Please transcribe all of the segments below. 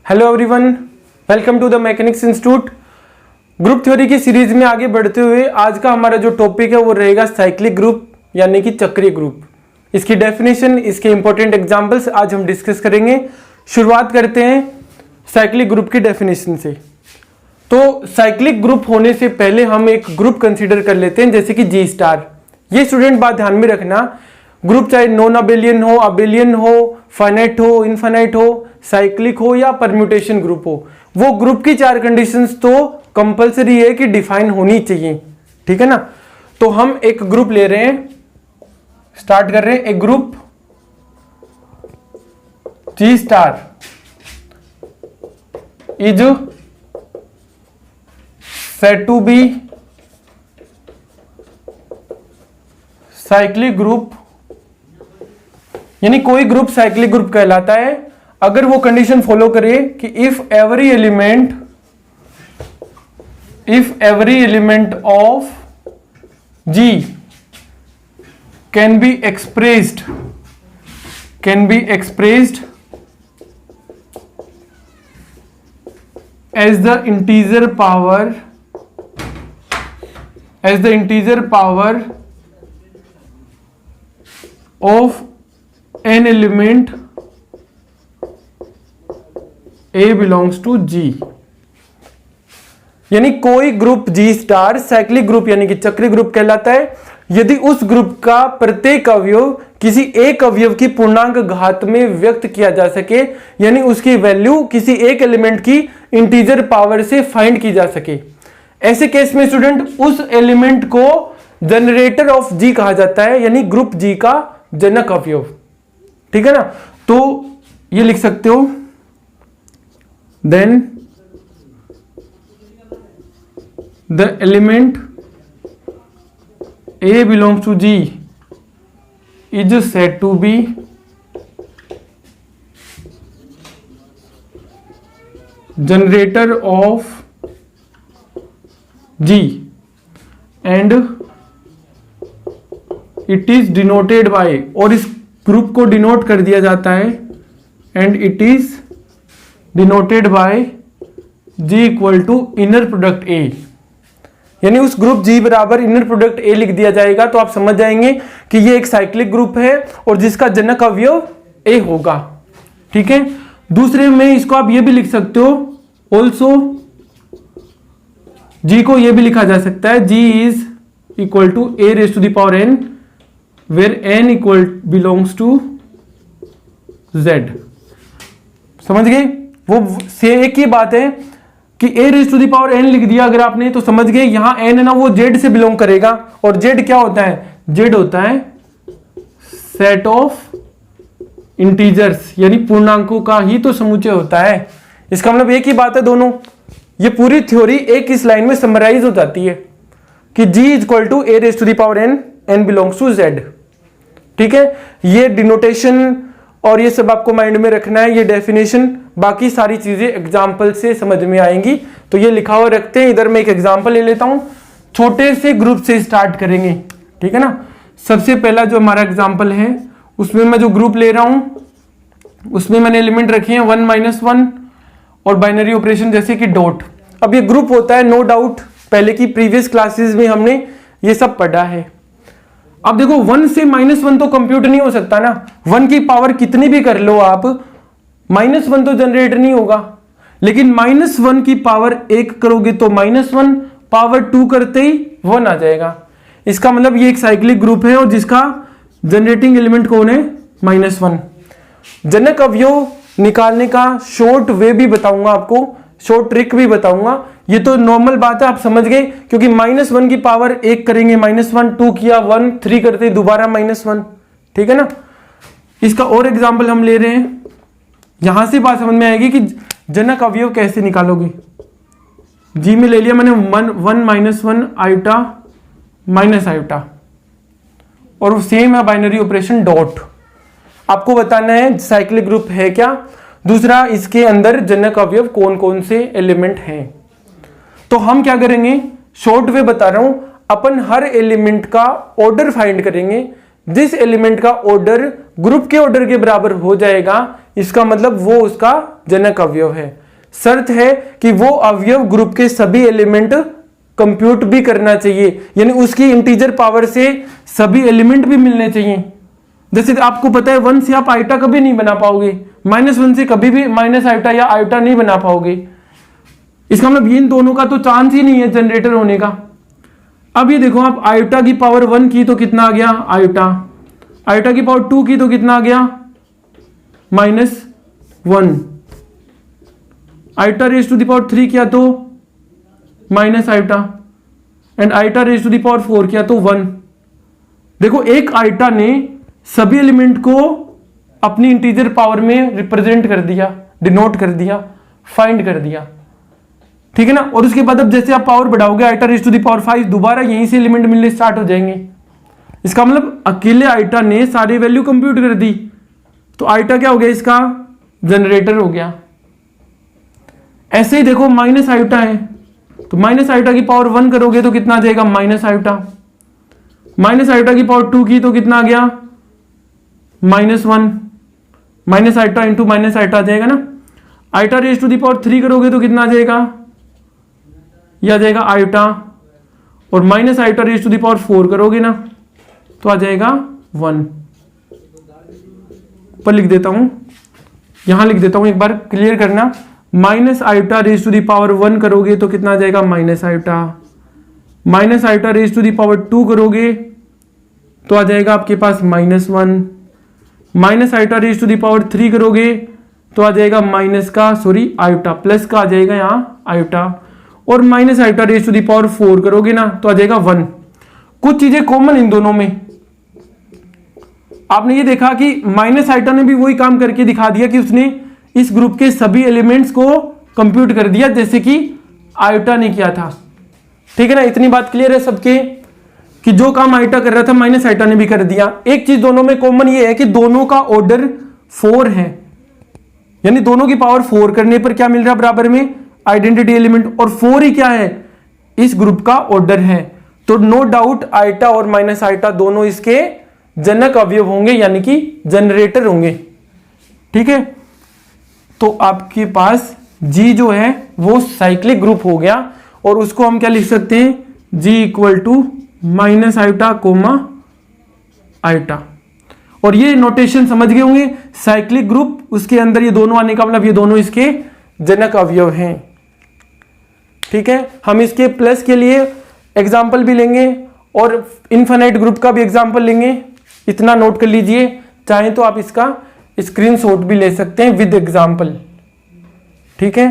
Hello everyone, welcome to the mechanics institute. Group theory की series में आगे बढ़ते हुए आज का हमारा जो टॉपिक है वो रहेगा साइक्लिक ग्रुप यानी कि चक्रीय ग्रुप। इसकी डेफिनेशन, इसके इंपॉर्टेंट एग्जांपल्स आज हम डिस्कस करेंगे। शुरुआत करते हैं साइक्लिक ग्रुप की डेफिनेशन से। तो साइक्लिक ग्रुप होने से पहले हम एक ग्रुप कंसीडर कर लेते हैं, जैसे कि जी स्टार। ये स्टूडेंट बात ध्यान में रखना, ग्रुप चाहे नॉन अबेलियन हो, अबेलियन हो, फाइनाइट हो, इनफाइनाइट हो, साइक्लिक हो या परम्यूटेशन ग्रुप हो, वो ग्रुप की चार कंडीशंस तो कंपलसरी है कि डिफाइन होनी चाहिए। ठीक है ना। तो हम एक ग्रुप ले रहे हैं, स्टार्ट कर रहे हैं। एक group G star is said to be cyclic group, यानी कोई ग्रुप साइक्लिक ग्रुप कहलाता है अगर वो कंडीशन फॉलो करे कि if every element of G can be expressed as the integer power of an element A belongs to G। यानी कोई group G star cyclic group यानी कि चक्रीय ग्रुप कहलाता है यदि उस ग्रुप का प्रत्येक अवयव किसी एक अवयव की पूर्णांक घात में व्यक्त किया जा सके, यानी उसकी वैल्यू किसी एक एलिमेंट की इंटीजर पावर से फाइंड की जा सके। ऐसे केस में स्टूडेंट उस एलिमेंट को जनरेटर ऑफ जी कहा जाता है, यानी ग्रुप जी का जनक अवयव। ठीक है ना। तो ये लिख सकते हो, then the element A belongs to G is said to be generator of G and it is denoted by, और इस ग्रुप को डिनोट कर दिया जाता है, and it is denoted by G equal to inner product A। यानी उस group जी बराबर इनर प्रोडक्ट ए लिख दिया जाएगा तो आप समझ जाएंगे कि ये एक साइक्लिक ग्रुप है और जिसका जनक अवयव ए होगा। ठीक है। दूसरे में इसको आप ये भी लिख सकते हो, ऑल्सो जी को ये भी लिखा जा सकता है, G is equal to A raise to the power N where N equal belongs to Z. समझ गए। वो से एक ही बात है कि a raise to the power n लिख दिया अगर आपने तो समझ गए यहां n है ना वो z से बिलोंग करेगा, और z क्या होता है? z होता है सेट ऑफ इंटीजर्स, यानी पूर्णांकों का ही तो समुच्चय होता है। इसका मतलब एक ही बात है दोनों। ये पूरी थ्योरी एक इस लाइन में समराइज हो जाती है कि g is equal to a raise to the power n, n belongs to z। ठीक है। ये डिनोटेशन और ये सब आपको माइंड में रखना है, ये डेफिनेशन, बाकी सारी चीजें एग्जाम्पल से समझ में आएंगी। तो ये लिखा हुआ रखते हैं। इधर मैं एक एग्जाम्पल ले लेता हूं, छोटे से ग्रुप से स्टार्ट करेंगे। ठीक है ना। सबसे पहला जो हमारा एग्जाम्पल है उसमें मैं जो ग्रुप ले रहा हूं उसमें मैंने एलिमेंट रखे हैं 1 - 1 और बाइनरी ऑपरेशन जैसे कि डॉट। अब ये ग्रुप होता है, नो डाउट पहले की प्रीवियस क्लासेस में हमने ये सब पढ़ा है। अब देखो 1 से -1 तो कंप्यूट नहीं हो सकता ना, 1 की पावर कितनी भी कर लो आप, -1 तो जनरेट नहीं होगा। लेकिन -1 की पावर 1 करोगे तो -1, पावर 2 करते ही 1 आ जाएगा। इसका मतलब ये एक साइक्लिक ग्रुप है और जिसका जनरेटिंग एलिमेंट कौन है? -1। जनक अवयव निकालने का शॉर्ट वे भी बताऊंगा आपको, शॉर्ट ट्रिक भी बताऊंगा। ये तो नॉर्मल बात है, आप समझ गए, क्योंकि -1 की पावर 1 करेंगे -1, 2 किया 1, 3 करते दोबारा -1। ठीक है ना। इसका और एग्जांपल हम ले रहे हैं, यहां से बात समझ में आएगी कि जनक अवयव कैसे निकालोगे। जी में ले लिया मैंने 1 - 1 आयोटा माइनस आयोटा, और सेम है बाइनरी ऑपरेशन डॉट। आपको बताना है साइक्लिक ग्रुप है क्या। दूसरा, इसके अंदर जनक अवयव कौन कौन से एलिमेंट हैं। तो हम क्या करेंगे, शॉर्ट वे बता रहा हूं, अपन हर एलिमेंट का ऑर्डर फाइंड करेंगे जिस एलिमेंट का ऑर्डर ग्रुप के ऑर्डर के बराबर हो जाएगा, इसका मतलब वो उसका जनक अवयव है। शर्त है कि वो अवयव ग्रुप के सभी एलिमेंट कंप्यूट भी करना चाहिए, यानी उसकी इंटीजर पावर से सभी एलिमेंट भी मिलने चाहिए। जैसे आपको पता है 1 से आप आइटा कभी नहीं बना पाओगे, -1 से कभी भी माइनस आइटा या आइटा नहीं बना पाओगे। इसका मतलब इन दोनों का तो चांस ही नहीं है जनरेटर होने का। अब ये देखो, आप आइटा की पावर 1 की तो कितना आ गया आइटा, आइटा की पावर 2 की तो कितना आ गया -1, iota raise to the power 3 किया तो minus iota, and iota raise to the power 4 किया तो 1। देखो एक आइटा ने सभी एलिमेंट को अपनी इंटीजर पावर में रिप्रेजेंट कर दिया, डिनोट कर दिया, फाइंड कर दिया, ठीक है ना। और उसके बाद अब जैसे आप पावर बढ़ाओगे iota raise to the power 5, दोबारा यहीं से एलिमेंट मिलने स्टार्ट हो जाएंगे। इसका मतलब अकेले आइटा ने सारी वैल्यू कंप्यूट कर दी, तो आइटा क्या हो गया, इसका जनरेटर हो गया। ऐसे ही देखो माइनस आइटा है, तो माइनस आइटा की पावर 1 करोगे तो कितना आ जाएगा माइनस आइटा, माइनस आइटा की पावर 2 की तो कितना आ गया -1, minus iota into minus iota आ जाएगा ना। Iota raise to the power 3 करोगे तो कितना आ जाएगा, यह आ जाएगा आइटा, और minus iota raise to the power 4 करोगे ना तो आ जाएगा 1। पर लिख देता हूं, यहां लिख देता हूं, एक बार क्लियर करना। Minus iota raise to the power 1 करोगे तो कितना आ जाएगा minus iota, minus iota raise to the power 2 करोगे तो आ जाएगा आपके पास -1, minus iota raise to the power 3 करोगे तो आ जाएगा माइनस का आइटा, प्लस का आ जाएगा यहां आइटा, और minus iota raise to the power 4 करोगे ना तो आ जाएगा 1। कुछ चीजें कॉमन इन दोनों में, आपने ये देखा कि माइनस आइटा ने भी वही काम करके दिखा दिया कि उसने इस ग्रुप के सभी एलिमेंट्स को कंप्यूट कर दिया जैसे कि आइटा ने किया था, ठीक है ना। इतनी बात क्लियर है सबके कि जो काम आइटा कर रहा था माइनस आइटा ने भी कर दिया। एक चीज दोनों में कॉमन ये है कि दोनों का ऑर्डर 4 है, यानी दोनों की पावर 4 करने पर क्या मिल रहा है बराबर में आइडेंटिटी एलिमेंट, और 4 ही क्या है इस ग्रुप का ऑर्डर है। तो नो डाउट आइटा और माइनस आइटा दोनों इसके जनक अवयव होंगे, यानी कि जनरेटर होंगे, ठीक है। तो आपके पास जी जो है वो साइक्लिक ग्रुप हो गया, और उसको हम क्या लिख सकते हैं, G equal to minus eta comma eta. और ये नोटेशन समझ गए होंगे, साइक्लिक ग्रुप उसके अंदर ये दोनों आने का मतलब ये दोनों इसके जनक अवयव हैं, ठीक है। हम इसके प्लस के लिए एग्जाम्पल भी लेंगे और इनफाइनाइट ग्रुप का भी एग्जाम्पल लेंगे, इतना नोट कर लीजिए। चाहे तो आप इसका स्क्रीनशॉट भी ले सकते हैं विद एग्जाम्पल, ठीक है।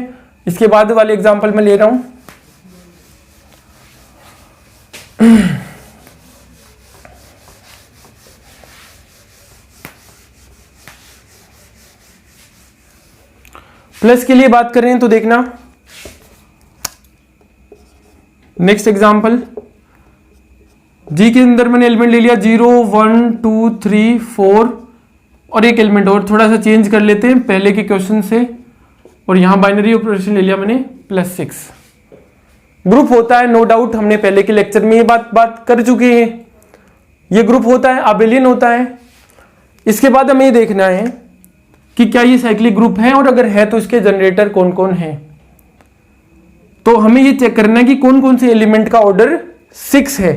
इसके बाद वाले एग्जाम्पल में ले रहा हूं। प्लस के लिए बात कर रहे हैं तो देखना नेक्स्ट एग्जाम्पल, जी के अंदर मैंने एलिमेंट ले लिया 0 1 2 3 4 और एक एलिमेंट और थोड़ा सा चेंज कर लेते हैं पहले के क्वेश्चन से, और यहां बाइनरी ऑपरेशन ले लिया मैंने +6। ग्रुप होता है, नो डाउट, हमने पहले के लेक्चर में ये बात कर चुके हैं। ये ग्रुप होता है, अबेलियन होता है। इसके बाद हमें ये देखना है कि क्या ये साइक्लिक ग्रुप है, और अगर है तो इसके जनरेटर कौन कौन है। तो हमें ये चेक करना है कि कौन कौन से एलिमेंट का ऑर्डर 6 है,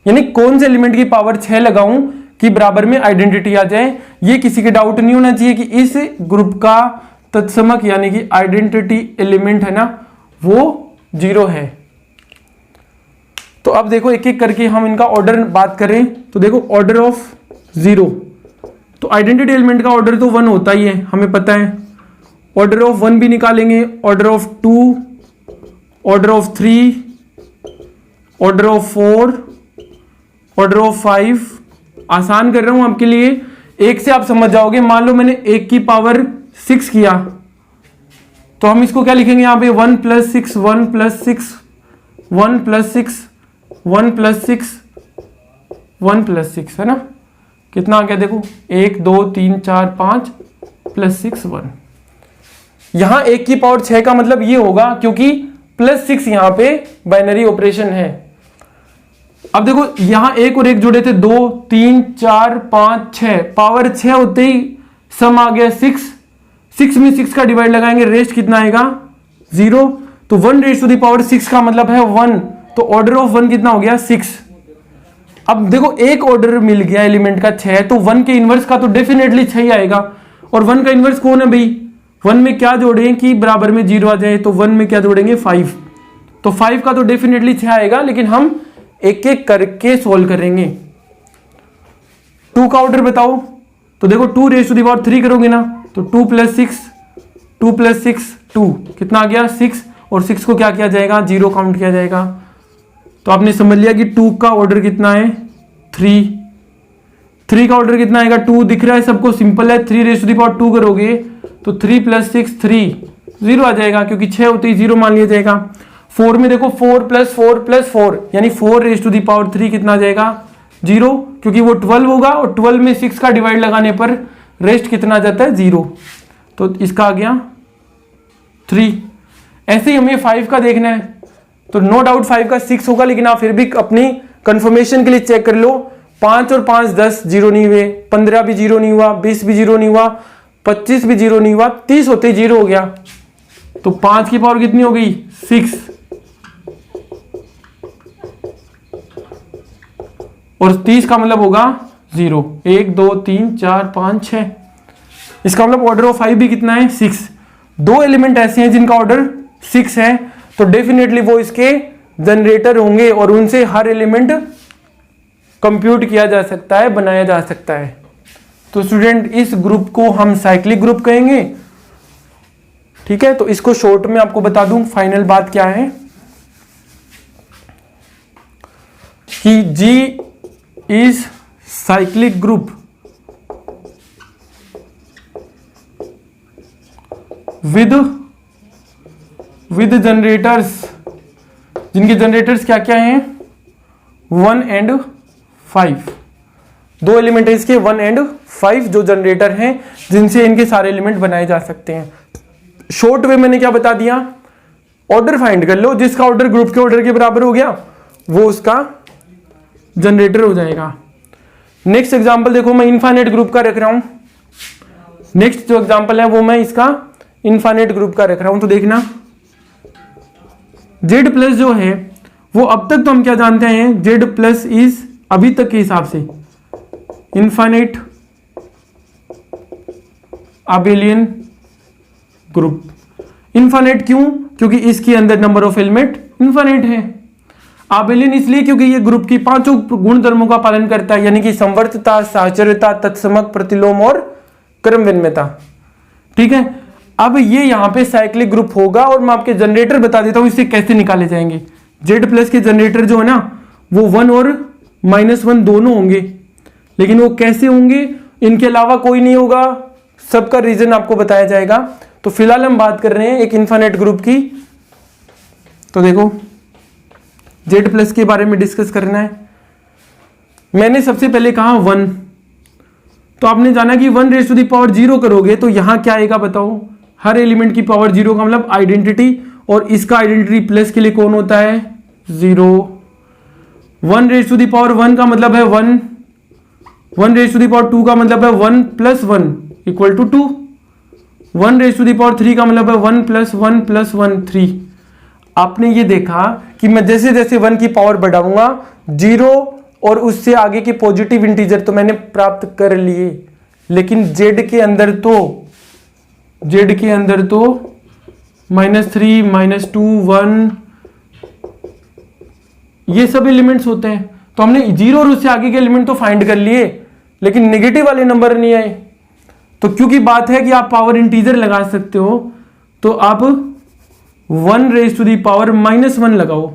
यानी कौन से एलिमेंट की पावर 6 लगाऊं कि बराबर में आइडेंटिटी आ जाए। ये किसी के डाउट नहीं होना चाहिए कि इस ग्रुप का तत्समक यानी कि आइडेंटिटी एलिमेंट है ना वो 0 है। तो अब देखो एक एक करके हम इनका ऑर्डर बात करें तो देखो ऑर्डर ऑफ 0, तो आइडेंटिटी एलिमेंट का ऑर्डर तो 1 होता ही है, हमें पता है। ऑर्डर ऑफ 1 भी निकालेंगे, order of 2, order of 3, order of 4, order of 5। आसान कर रहा हूं आपके लिए, एक से आप समझ जाओगे। मान लो मैंने 1 की पावर 6 किया तो हम इसको क्या लिखेंगे यहाँ पे 1 + 6 1 + 6 1 + 6 1 + 6 1 + 6 है ना। कितना आ गया देखो 1 2 3 4 5 + 6 1। यहां 1 की पावर 6 का मतलब ये होगा क्योंकि +6 यहां पे बाइनरी ऑपरेशन है। अब देखो यहां एक और एक जुड़े थे, 2 3 4 5 6, पावर 6 होते ही सम आ गया 6, 6 में 6 का डिवाइड लगाएंगे, रेस्ट कितना आएगा 0, तो 1 रेस्ट टू द पावर 6 का मतलब है 1, तो ऑर्डर ऑफ 1 कितना हो गया 6। अब देखो एक ऑर्डर मिल गया एलिमेंट का 6, तो 1 के इनवर्स का तो डेफिनेटली 6 ही आएगा, और 1 का इनवर्स कौन है भाई, 1 में क्या जोड़ें कि बराबर में 0 आ जाए, तो 1 में क्या जोड़ेंगे 5, तो 5 का तो डेफिनेटली 6 आएगा, लेकिन हम एक एक करके सोल्व करेंगे। 2 का ऑर्डर बताओ, तो देखो 2 रेज़ टू द पावर 3 करोगे ना, तो 2 + 6 2 + 6 2 कितना आ गया 6, और 6 को क्या किया जाएगा 0 काउंट किया जाएगा, तो आपने समझ लिया कि 2 का ऑर्डर कितना है 3, 3 का ऑर्डर कितना आएगा 2, दिख रहा है सबको, सिंपल है, 3 रेज़ टू द पावर 2 करोगे तो 3 + 6 3, 0 आ जाएगा, क्योंकि 6 होते ही 0 मान लिया जाएगा। 4 में देखो 4 + 4 + 4 यानी 4 रेज़ टू द पावर 3 कितना आ जाएगा 0, क्योंकि वो 12 होगा, और 12 में 6 का डिवाइड लगाने पर रेस्ट कितना आ जाता है 0, तो इसका आ गया 3। ऐसे ही हमें 5 का देखना है, तो नो डाउट 5 का 6 होगा, लेकिन आप फिर भी अपनी कंफर्मेशन के लिए चेक कर लो, 5 और 5 10, 0 नहीं हुए, 15 भी 0 नहीं हुआ, 20 भी 0 नहीं हुआ, 25 भी 0 नहीं हुआ, 30 होते 0 हो गया, तो 5 की पावर कितनी हो गई 6, और 30 का मतलब होगा 0, 1 2 3 4 5 6, इसका मतलब ऑर्डर ऑफ 5 भी कितना है 6। 2 एलिमेंट ऐसे हैं जिनका ऑर्डर 6 है, तो डेफिनेटली वो इसके जनरेटर होंगे, और उनसे हर एलिमेंट कंप्यूट किया जा सकता है, बनाया जा सकता है। तो स्टूडेंट इस ग्रुप को हम साइक्लिक ग्रुप कहेंगे, ठीक है। तो इसको शॉर्ट में आपको बता दूं, फाइनल बात क्या है कि G is cyclic group with generators, जिनके जनरेटर्स क्या क्या हैं 1 और 5, 2 एलिमेंट है इसके 1 और 5 जो जनरेटर हैं, जिनसे इनके सारे एलिमेंट बनाए जा सकते हैं। शॉर्ट वे मैंने क्या बता दिया, ऑर्डर फाइंड कर लो, जिसका ऑर्डर ग्रुप के ऑर्डर के बराबर हो गया वो उसका जनरेटर हो जाएगा। नेक्स्ट एग्जांपल देखो, मैं इनफाइनाइट ग्रुप का रख रहा हूं, नेक्स्ट जो एग्जांपल है वो मैं इसका इनफाइनाइट ग्रुप का रख रहा हूं, तो देखना Z+ जो है वो अब तक तो हम क्या जानते हैं, Z+ इज अभी तक के हिसाब से इनफाइनाइट अबेलियन ग्रुप। इनफाइनाइट क्यों, क्योंकि इसके अंदर नंबर ऑफ एलिमेंट इनफाइनाइट है। आबेलियन इसलिए क्योंकि ये ग्रुप की 5 गुण धर्मों का पालन करता है, यानी कि संवर्तता, साहचर्यता, तत्समक, प्रतिलोम और क्रमविन्यता, ठीक है। अब ये यहाँ पे साइक्लिक ग्रुप होगा, और मैं आपके जनरेटर बता देता हूं इससे कैसे निकाले जाएंगे। Z+ के जनरेटर जो है ना वो 1 और -1 दोनों होंगे, लेकिन वो कैसे होंगे, इनके अलावा कोई नहीं होगा, सबका रीजन आपको बताया जाएगा। तो फिलहाल हम बात कर रहे हैं एक इनफाइनाइट ग्रुप की। तो देखो Z+ के बारे में डिस्कस करना है। मैंने सबसे पहले कहा 1, तो आपने जाना कि 1 रेज़ टू द पावर 0 करोगे तो यहां क्या आएगा बताओ, हर एलिमेंट की पावर 0 का मतलब आइडेंटिटी, और इसका आइडेंटिटी प्लस के लिए कौन होता है 0। 1 रेज़ टू द पावर 1 का मतलब है 1, 1 रेज़ टू द पावर 2 का मतलब है 1 + 1 = 2, 1 रेज़ टू द पावर 3 का मतलब है 1 + 1 + 1 3। आपने ये देखा कि मैं जैसे जैसे 1 की पावर बढ़ाऊंगा 0 और उससे आगे के पॉजिटिव इंटीजर तो मैंने प्राप्त कर लिए, लेकिन Z के अंदर तो -3 -2 1 ये सब एलिमेंट्स होते हैं। तो हमने 0 और उससे आगे के एलिमेंट तो फाइंड कर लिए, लेकिन नेगेटिव वाले नंबर नहीं आए। तो क्योंकि बात है कि आप पावर इंटीजर लगा सकते हो, तो आप 1 रेज़ टू द पावर -1 लगाओ।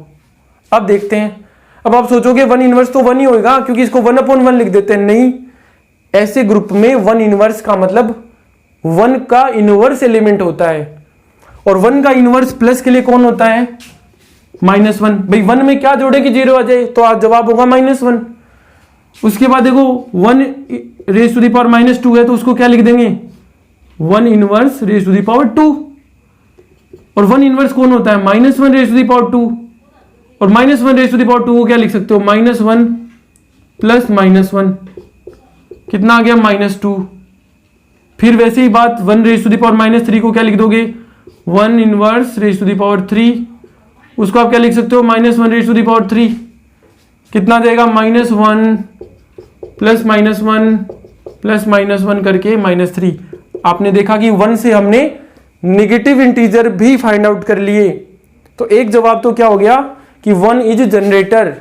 अब देखते हैं, अब आप सोचोगे 1 इनवर्स तो 1 ही होगा, क्योंकि इसको 1/1 लिख देते हैं। नहीं, ऐसे ग्रुप में 1 इनवर्स का मतलब 1 का इनवर्स एलिमेंट होता है, और 1 का इनवर्स प्लस के लिए कौन होता है -1। भाई 1 में क्या जोड़े कि 0 आ जाए, तो आज जवाब होगा -1। उसके बाद देखो 1 रेज़ टू द पावर -2 है, तो उसको क्या लिख देंगे 1 inverse raise to the power 2, और 1 इनवर्स कौन होता है -1 रेज़ टू द पावर 2, और -1 रेज टू द पावर 2 को क्या लिख सकते हो, -1 प्लस -1 कितना आ गया, -2। फिर वैसे ही बात 1 रेज टू द पावर -3 को क्या लिख दोगे, 1 inverse raise to the power 3, उसको आप क्या लिख सकते हो, -1 रेज टू द पावर 3 कितना देगा, -1 प्लस -1 प्लस -1 करके -3। आपने देखा कि 1 से हमने नेगेटिव इंटीजर भी फाइंड आउट कर लिए। तो एक जवाब तो क्या हो गया कि 1 इज जनरेटर।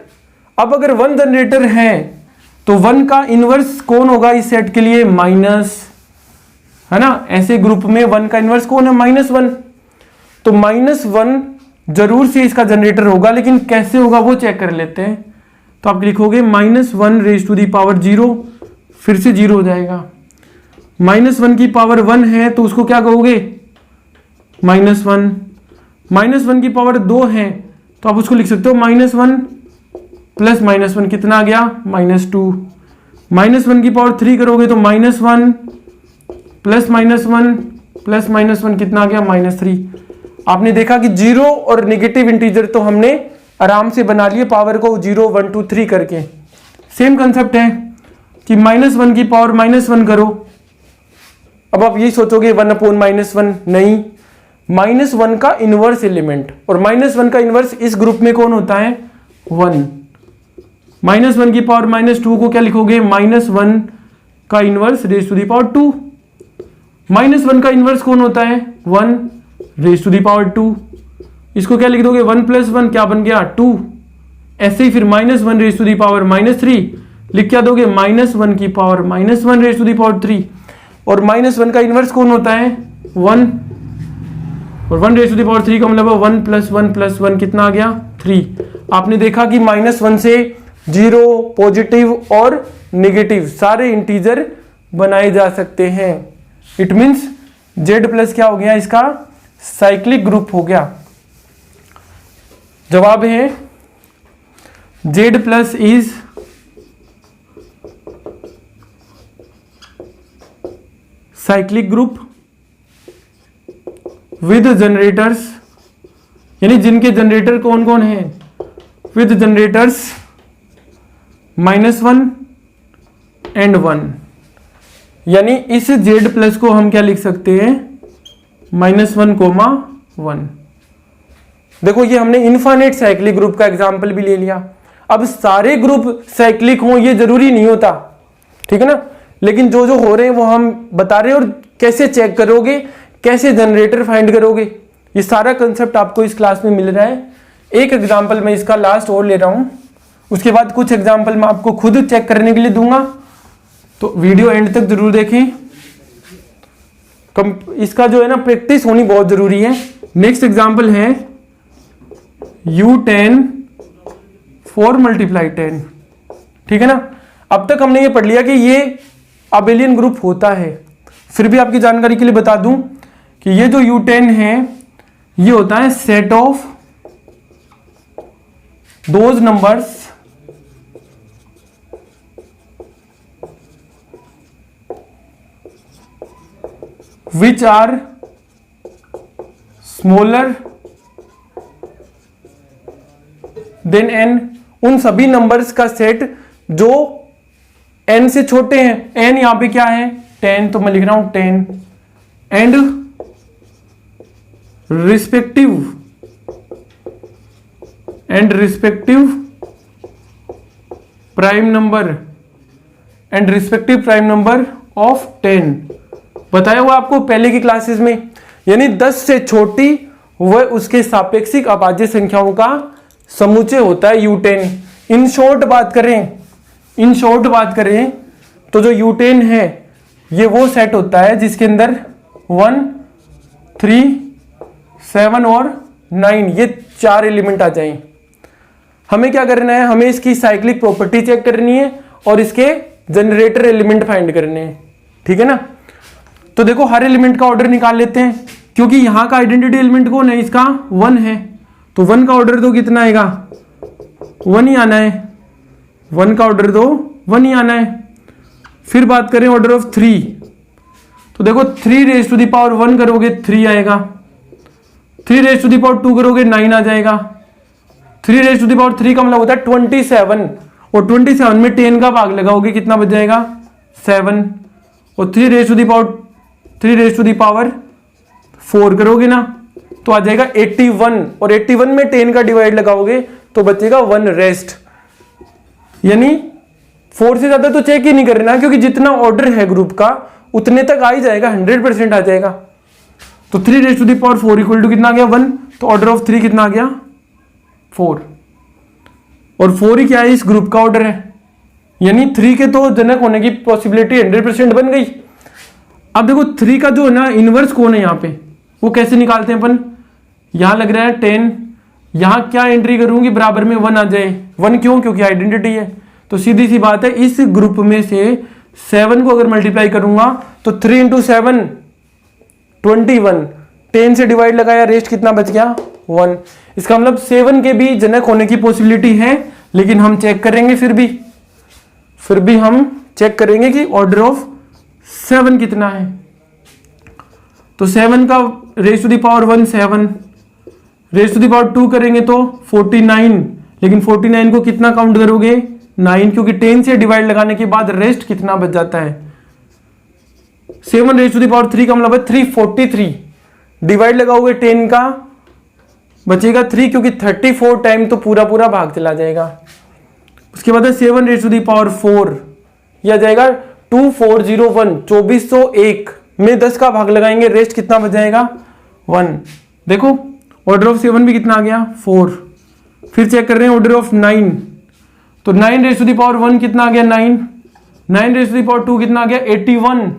अब अगर 1 जनरेटर है तो 1 का इनवर्स कौन होगा इस सेट के लिए, माइनस, है ना। ऐसे ग्रुप में 1 का इनवर्स कौन है, -1। तो -1 जरूर से इसका जनरेटर होगा, लेकिन कैसे होगा वो चेक कर लेते हैं। तो आप लिखोगे -1 रेज टू दी पावर 0, फिर से 0 हो जाएगा। -1 की पावर 1 है तो उसको क्या कहोगे, -1। -1 की पावर 2 है तो आप उसको लिख सकते हो -1 प्लस -1 कितना आ गया, -2। -1 की पावर 3 करोगे तो -1 प्लस -1 प्लस -1 कितना आ गया, -3। आपने देखा कि 0 और नेगेटिव इंटीजर तो हमने आराम से बना लिए पावर को 0 1 2 3 करके। सेम कंसेप्ट है कि -1 की पावर -1 करो। अब आप यही सोचोगे 1/-1 नहीं, -1 का इनवर्स एलिमेंट, और -1 का इनवर्स इस ग्रुप में कौन होता है, 1। -1 की पावर -2 को क्या लिखोगे, -1 का inverse raise to the power 2। -1 का इनवर्स कौन होता है, 1 रेज टू दी पावर 2। इसको क्या लिख दोगे, 1 + 1 क्या बन गया, 2। ऐसे ही फिर -1 रेज टू दी पावर -3 लिख क्या दोगे, -1 की power -1 raise to the power 3। और -1 का इनवर्स कौन होता है, 1, और 1 रेज टू दी पावर 3 का मतलब 1 + 1 + 1 कितना आ गया, 3। आपने देखा कि -1 से 0, पॉजिटिव और नेगेटिव सारे इंटीजर बनाए जा सकते हैं। इट मीन्स Z+ क्या हो गया, इसका साइक्लिक ग्रुप हो गया। जवाब है Z+ is cyclic group with generators, यानी जिनके जनरेटर कौन कौन है, विद जनरेटर्स -1 एंड 1। यानी इस Z+ को हम क्या लिख सकते हैं, -1, 1। देखो ये हमने इनफाइनाइट साइक्लिक ग्रुप का एग्जांपल भी ले लिया। अब सारे ग्रुप साइक्लिक हों ये जरूरी नहीं होता, ठीक है ना, लेकिन जो जो हो रहे हैं वो हम बता रहे हैं। और कैसे चेक करोगे, कैसे जनरेटर फाइंड करोगे, ये सारा कंसेप्ट आपको इस क्लास में मिल रहा है। एक एग्जांपल मैं इसका लास्ट और ले रहा हूं, उसके बाद कुछ एग्जांपल मैं आपको खुद चेक करने के लिए दूंगा, तो वीडियो एंड तक जरूर देखें। इसका जो है ना प्रैक्टिस होनी बहुत जरूरी है। नेक्स्ट एग्जांपल है U10 4 × 10, ठीक है ना। अब तक हमने ये पढ़ लिया कि ये अबेलियन ग्रुप होता है। फिर भी आपकी जानकारी के लिए बता दूं कि ये जो U10 है ये होता है set of those numbers which are smaller than n, उन सभी नंबर्स का सेट जो n से छोटे हैं। n यहां पे क्या है, 10, तो मैं लिख रहा हूं 10, and respective prime number of 10 बताया हुआ आपको पहले की क्लासेस में। यानी 10 से छोटी वह उसके सापेक्षिक अभाज्य संख्याओं का समुच्चय होता है U10। इन शॉर्ट बात करें तो जो U10 है ये वो सेट होता है जिसके अंदर 1, 3, 7 और 9 ये 4 एलिमेंट आ जाएं। हमें क्या करना है, हमें इसकी साइक्लिक प्रॉपर्टी चेक करनी है और इसके जनरेटर एलिमेंट फाइंड करने हैं, ठीक है ना। तो देखो हर एलिमेंट का ऑर्डर निकाल लेते हैं, क्योंकि यहां का आइडेंटिटी एलिमेंट कौन है, इसका 1 है, तो 1 का ऑर्डर दो कितना आएगा, 1 ही आना है। 1 का ऑर्डर दो 1 ही आना है। फिर बात करें ऑर्डर ऑफ 3, तो देखो 3 रेज टू दी पावर 1 करोगे 3 आएगा, 3 रेज टू दी पावर 2 करोगे 9 आ जाएगा, 3 रेज टू द पावर 3 का मतलब होता है 27, और 27 में 10 का भाग लगाओगे कितना बच जाएगा 7, और 3 रेज टू द पावर 4 करोगे ना तो आ जाएगा 81, और 81 में 10 का डिवाइड लगाओगे तो बचेगा 1 रेस्ट। यानी 4 से ज्यादा तो चेक ही नहीं करना, क्योंकि जितना ऑर्डर है ग्रुप का उतने तक आ ही जाएगा, 100% आ जाएगा। तो 3 raise to the power 4 equal to कितना आ गया 1, तो ऑर्डर ऑफ 3 कितना आ गया 4, और 4 ही क्या है इस ग्रुप का ऑर्डर है, यानी 3 के तो जनक होने की पॉसिबिलिटी 100% बन गई। अब देखो 3 का जो है ना इनवर्स कौन है यहाँ पे, वो कैसे निकालते हैं अपन, यहां लग रहा है 10, यहां क्या एंट्री करूंगी बराबर में 1 आ जाए, 1 क्यों, क्योंकि आइडेंटिटी है। तो सीधी सी बात है इस ग्रुप में से 7 को अगर मल्टीप्लाई करूंगा तो 3 × 7 21, 10 से डिवाइड लगाया, रेस्ट कितना बच गया 1। इसका मतलब 7 के भी जनक होने की पॉसिबिलिटी है, लेकिन हम चेक करेंगे फिर भी हम चेक करेंगे कि ऑर्डर ऑफ 7 कितना है। तो 7 का raise to the power 1 7, raise to the power 2 करेंगे तो 49, लेकिन 49 को कितना काउंट करोगे 9, क्योंकि 10 से डिवाइड लगाने के बाद रेस्ट कितना बच जाता है 7 रेज टू द पावर 3 का मतलब है 343, डिवाइड लगाओगे 10 का बचेगा 3, क्योंकि 34 टाइम तो पूरा भाग चला जाएगा। उसके बाद 7 रेज टू द पावर 4, यह जाएगा 2401, 2401 में 10 का भाग लगाएंगे, रेस्ट कितना बच जाएगा 1। देखो ऑर्डर ऑफ 7 भी कितना आ गया 4। फिर चेक कर रहे हैं ऑर्डर ऑफ 9, तो 9 रेज टू द पावर 1 कितना आ गया 9, 9 रेज टू द पावर 2 कितना आ गया 81,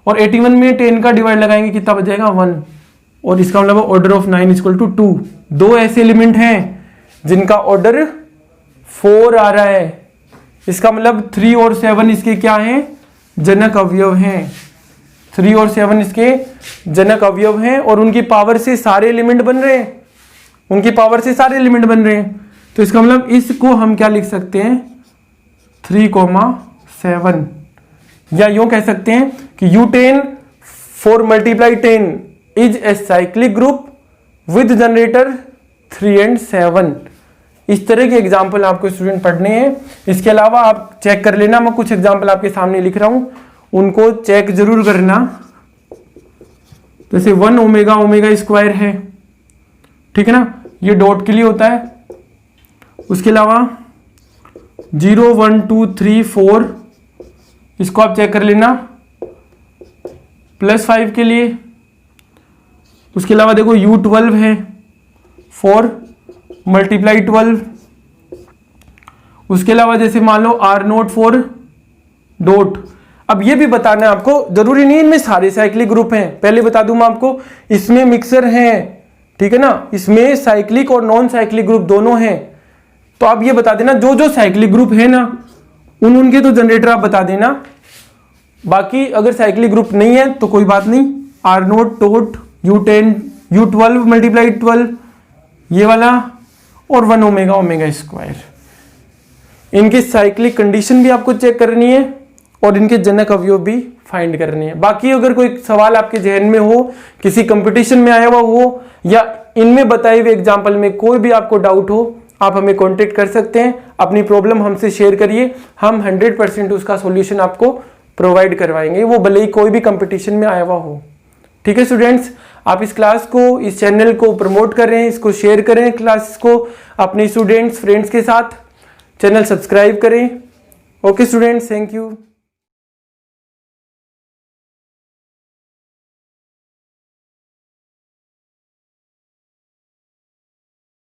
और 81 में 10 का डिवाइड लगाएंगे कितना बच जाएगा 1, और इसका मतलब ऑर्डर ऑफ 9 इक्वल टू 2। दो ऐसे एलिमेंट हैं जिनका ऑर्डर 4 आ रहा है, इसका मतलब 3 और 7 इसके क्या हैं जनक अवयव हैं, 3 और 7 इसके जनक अवयव हैं, और उनकी पावर से सारे एलिमेंट बन रहे हैं, तो इसका मतलब इसको हम क्या लिख सकते हैं 3,7, या यूं कह सकते हैं कि U10 4 × 10 is a cyclic group with generator 3 and 7। इस तरह के एग्जाम्पल आपको स्टूडेंट पढ़ने हैं। इसके अलावा आप चेक कर लेना, मैं कुछ एग्जाम्पल आपके सामने लिख रहा हूं, उनको चेक जरूर करना। जैसे 1 ओमेगा स्क्वायर है, ठीक है ना, ये डॉट के लिए होता है। उसके अलावा 0 1 2 3 4 इसको आप चेक कर लेना +5 के लिए। उसके अलावा देखो U12 है 4 × 12। उसके अलावा जैसे मान लो R0 4 डॉट। अब ये भी बताना है आपको, जरूरी नहीं इनमें सारे साइक्लिक ग्रुप हैं, पहले बता दूं मैं आपको, इसमें मिक्सर हैं, ठीक है ना, इसमें साइक्लिक और नॉन साइक्लिक ग्रुप दोनों हैं। तो आप ये बता देना जो साइक्लिक ग्रुप है ना उनके तो जनरेटर आप बता देना, बाकी अगर साइक्लिक ग्रुप नहीं है तो कोई बात नहीं, R0 डॉट U10 U12 × 12 ये वाला, और 1 ओमेगा स्क्वायर। इनकी साइक्लिक कंडीशन भी आपको चेक करनी है और इनके जनक अवयव भी फाइंड करने हैं। बाकी अगर कोई सवाल आपके जहन में हो, किसी कंपटीशन में आया हुआ हो, या इनमें बताए हुए एग्जाम्पल में कोई भी आपको डाउट हो, आप हमें कांटेक्ट कर सकते हैं, अपनी प्रॉब्लम हमसे शेयर करिए, हम 100% उसका सॉल्यूशन आपको प्रोवाइड करवाएंगे, वो भले ही कोई भी कंपटीशन में आया हुआ हो। ठीक है स्टूडेंट्स, आप इस क्लास को, इस चैनल को प्रमोट करें, इसको शेयर करें, क्लास को अपने स्टूडेंट्स फ्रेंड्स के साथ, चैनल सब्सक्राइब करें। Okay students, thank you.